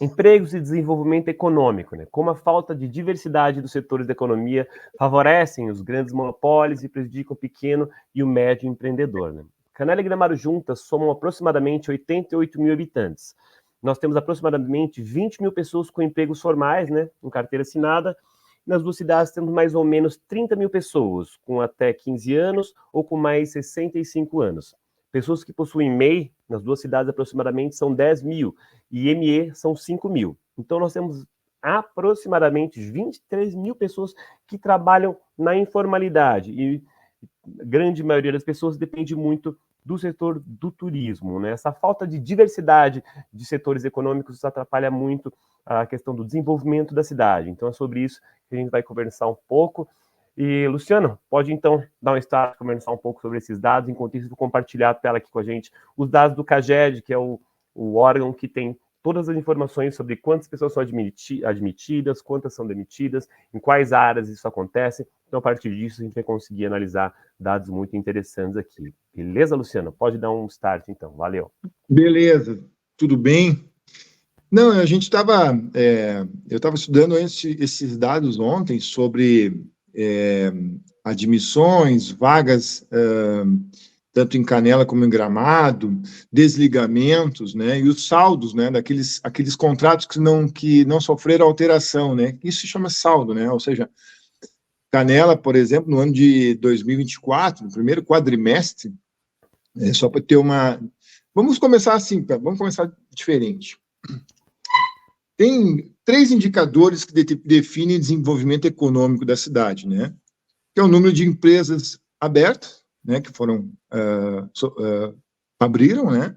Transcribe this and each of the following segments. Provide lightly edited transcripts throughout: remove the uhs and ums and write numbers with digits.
Empregos e desenvolvimento econômico, né? Como a falta de diversidade dos setores da economia favorecem os grandes monopólios e prejudicam o pequeno e o médio empreendedor, né? Canela e Gramado juntas somam aproximadamente 88 mil habitantes. Nós temos aproximadamente 20 mil pessoas com empregos formais, né, com carteira assinada. Nas duas cidades temos mais ou menos 30 mil pessoas com até 15 anos ou com mais 65 anos. Pessoas que possuem MEI, nas duas cidades aproximadamente, são 10 mil e ME são 5 mil. Então, nós temos aproximadamente 23 mil pessoas que trabalham na informalidade e a grande maioria das pessoas depende muito do setor do turismo, né? Essa falta de diversidade de setores econômicos atrapalha muito a questão do desenvolvimento da cidade. Então, é sobre isso que a gente vai conversar um pouco. E, Luciano, pode então dar um start, conversar um pouco sobre esses dados, enquanto isso, vou compartilhar a tela aqui com a gente, os dados do CAGED, que é o órgão que tem todas as informações sobre quantas pessoas são admitidas, quantas são demitidas, em quais áreas isso acontece. Então, a partir disso, a gente vai conseguir analisar dados muito interessantes aqui. Beleza, Luciano? Pode dar um start, então. Valeu. Beleza, tudo bem? Não, a gente estava... eu estava estudando esses dados ontem sobre admissões, vagas, tanto em Canela como em Gramado, desligamentos, né, e os saldos, né, aqueles contratos que não sofreram alteração, né, isso se chama saldo, né, ou seja, Canela, por exemplo, no ano de 2024, no primeiro quadrimestre, só para ter uma... Vamos começar assim, vamos começar diferente. Tem 3 indicadores que definem o desenvolvimento econômico da cidade, né, que é o número de empresas abertas, né, que foram abriram, né?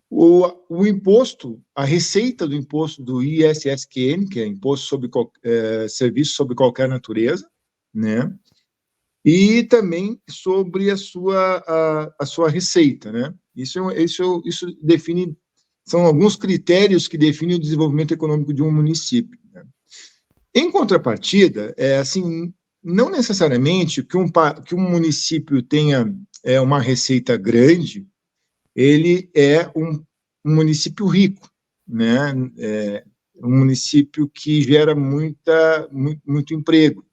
O imposto, a receita do imposto do ISSQN, que é imposto sobre serviço sobre qualquer natureza, né? E também sobre a sua receita, né? Isso define, são alguns critérios que definem o desenvolvimento econômico de um município, né? Em contrapartida, assim, não necessariamente que um município tenha uma receita grande, ele é um município rico, né? Um município que gera muito emprego.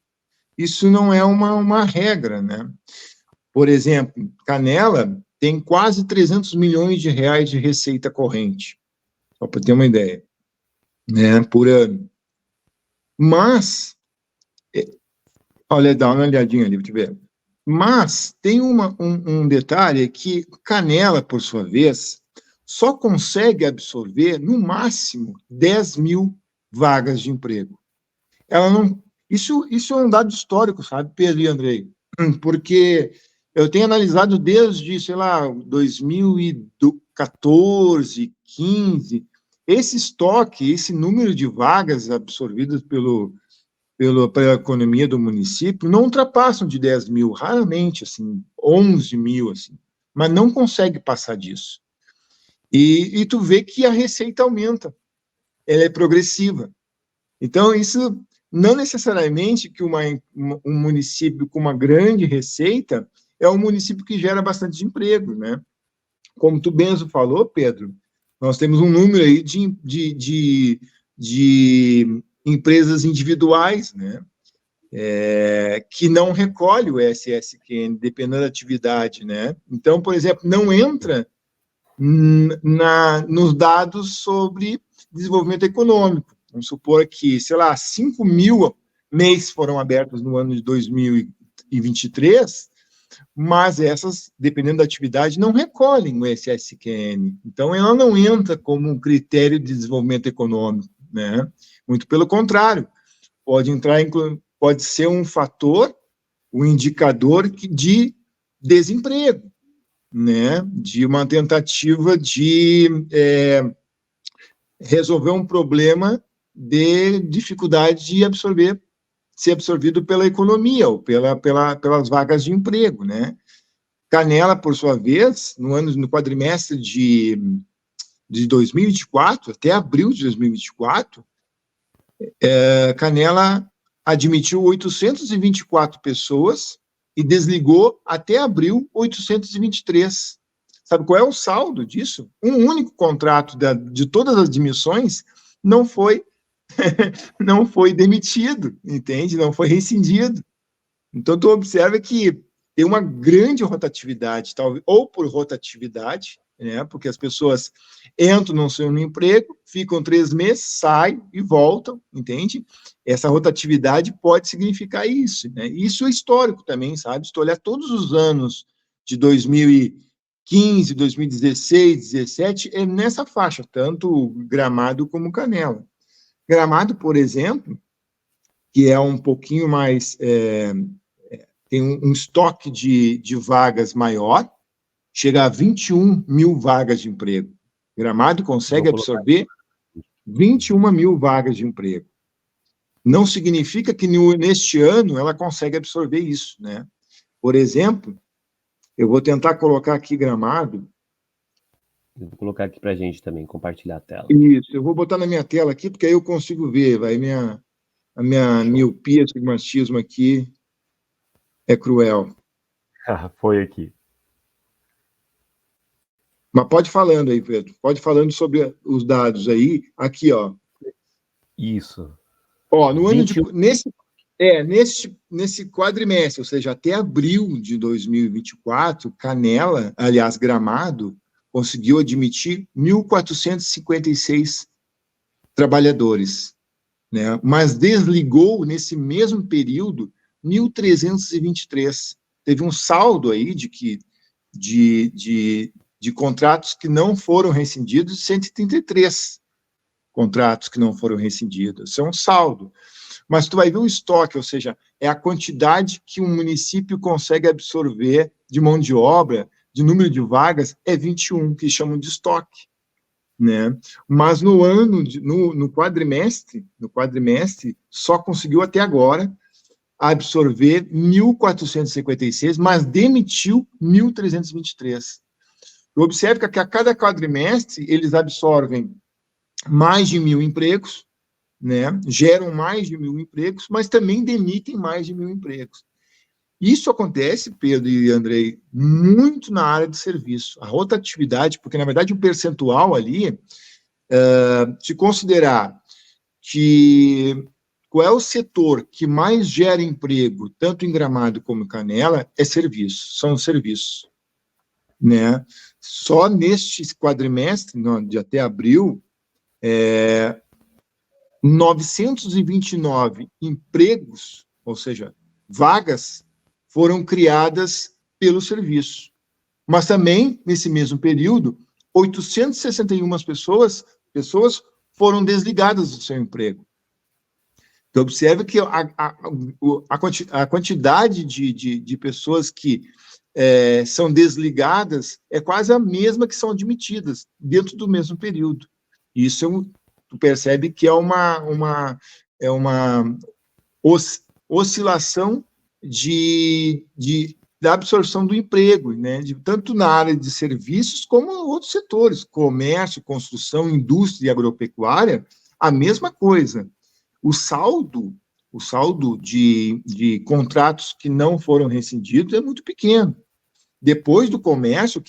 Isso não é uma regra, né? Por exemplo, Canela tem quase 300 milhões de reais de receita corrente, só para ter uma ideia, né? Por ano. Mas, olha, dá uma olhadinha ali, para ver. Mas tem um detalhe que Canela, por sua vez, só consegue absorver, no máximo, 10 mil vagas de emprego. Ela não... Isso é um dado histórico, sabe, Pedro e Andrei? Porque eu tenho analisado desde, sei lá, 2014, 15, esse estoque, esse número de vagas absorvidas pela economia do município não ultrapassam de 10 mil, raramente, assim, 11 mil, assim, mas não consegue passar disso. E tu vê que a receita aumenta, ela é progressiva. Então, isso não necessariamente que um município com uma grande receita é um município que gera bastante emprego, né? Como tu mesmo falou, Pedro, nós temos um número aí de empresas individuais, né? Que não recolhe o SSQN, dependendo da atividade, né? Então, por exemplo, não entra nos dados sobre desenvolvimento econômico. Vamos supor que, sei lá, 5 mil MEIs foram abertos no ano de 2023, mas essas, dependendo da atividade, não recolhem o SSQN. Então, ela não entra como um critério de desenvolvimento econômico, né? Muito pelo contrário, pode ser um fator, um indicador de desemprego, né? De uma tentativa de resolver um problema de dificuldade de ser absorvido pela economia ou pelas vagas de emprego, né? Canela, por sua vez, no quadrimestre de 2024, até abril de 2024, Canela admitiu 824 pessoas e desligou, até abril, 823. Sabe qual é o saldo disso? Um único contrato de todas as admissões não foi não foi demitido, entende? Não foi rescindido. Então, tu observa que tem uma grande rotatividade, talvez, ou por rotatividade, né? Porque as pessoas entram no seu emprego, ficam 3 meses, saem e voltam, entende? Essa rotatividade pode significar isso, né? Isso é histórico também, sabe? Se tu olhar todos os anos de 2015, 2016, 2017, é nessa faixa, tanto Gramado como Canela. Gramado, por exemplo, que é um pouquinho mais... tem um estoque de vagas maior, chega a 21 mil vagas de emprego. Gramado consegue absorver 21 mil vagas de emprego. Não significa que neste ano ela consegue absorver isso, né? Por exemplo, eu vou tentar colocar aqui Gramado. Eu vou colocar aqui para a gente também, compartilhar a tela. Isso, eu vou botar na minha tela aqui, porque aí eu consigo ver, a minha miopia, astigmatismo aqui é cruel. Foi aqui. Mas pode falando aí, Pedro. Pode falando sobre os dados aí. Aqui, ó. Isso. Ó, no ano nesse quadrimestre, ou seja, até abril de 2024, Canela, aliás, Gramado, conseguiu admitir 1.456 trabalhadores, né? Mas desligou, nesse mesmo período, 1.323. Teve um saldo aí de contratos que não foram rescindidos, 133 contratos que não foram rescindidos. Isso é um saldo. Mas tu vai ver o estoque, ou seja, é a quantidade que um município consegue absorver de mão de obra, de número de vagas, é 21, que chamam de estoque, né? Mas no quadrimestre, só conseguiu até agora absorver 1.456, mas demitiu 1.323. Observe que a cada quadrimestre eles absorvem mais de 1.000 empregos, né? Geram mais de 1.000 empregos, mas também demitem mais de 1.000 empregos. Isso acontece, Pedro e Andrei, muito na área de serviço. A rotatividade, porque, na verdade, o percentual ali, se considerar que qual é o setor que mais gera emprego, tanto em Gramado como em Canela, é serviço, são os serviços, né? Só neste quadrimestre, de até abril, 929 empregos, ou seja, vagas, foram criadas pelo serviço. Mas também, nesse mesmo período, 861 pessoas foram desligadas do seu emprego. Então, observe que a quantidade de pessoas que são desligadas é quase a mesma que são admitidas dentro do mesmo período. Isso tu percebe que é uma oscilação da absorção do emprego, né? Tanto na área de serviços como em outros setores, comércio, construção, indústria e agropecuária, a mesma coisa. O saldo de contratos que não foram rescindidos é muito pequeno. Depois do comércio,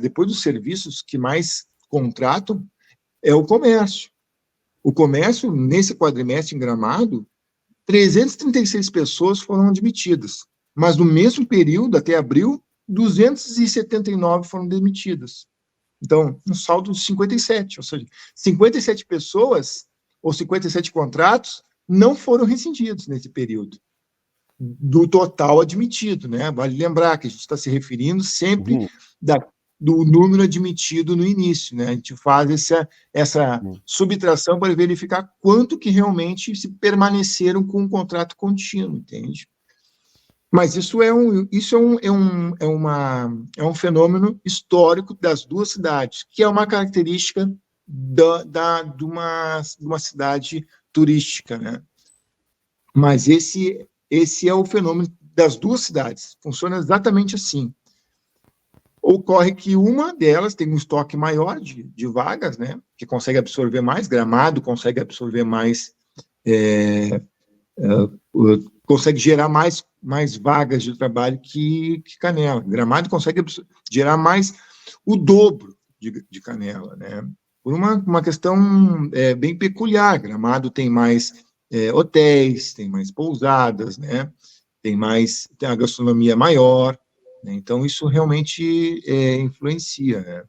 depois dos serviços que mais contratam, é o comércio. O comércio, nesse quadrimestre em Gramado, 336 pessoas foram admitidas, mas no mesmo período, até abril, 279 foram demitidas. Então, um saldo de 57, ou seja, 57 pessoas ou 57 contratos não foram rescindidos nesse período, do total admitido, né? Vale lembrar que a gente está se referindo sempre do número admitido no início, né? A gente faz essa subtração para verificar quanto que realmente se permaneceram com um contrato contínuo, entende? Mas isso é um fenômeno histórico das duas cidades, que é uma característica de uma cidade turística, né? Mas esse é o fenômeno das duas cidades, funciona exatamente assim. Ocorre que uma delas tem um estoque maior de vagas, né, que consegue absorver mais, Gramado consegue absorver mais, consegue gerar mais vagas de trabalho que Canela. Gramado consegue gerar mais o dobro de Canela, né? por uma questão bem peculiar. Gramado tem mais hotéis, tem mais pousadas, né? Tem a gastronomia maior, né? Então isso realmente influencia, né?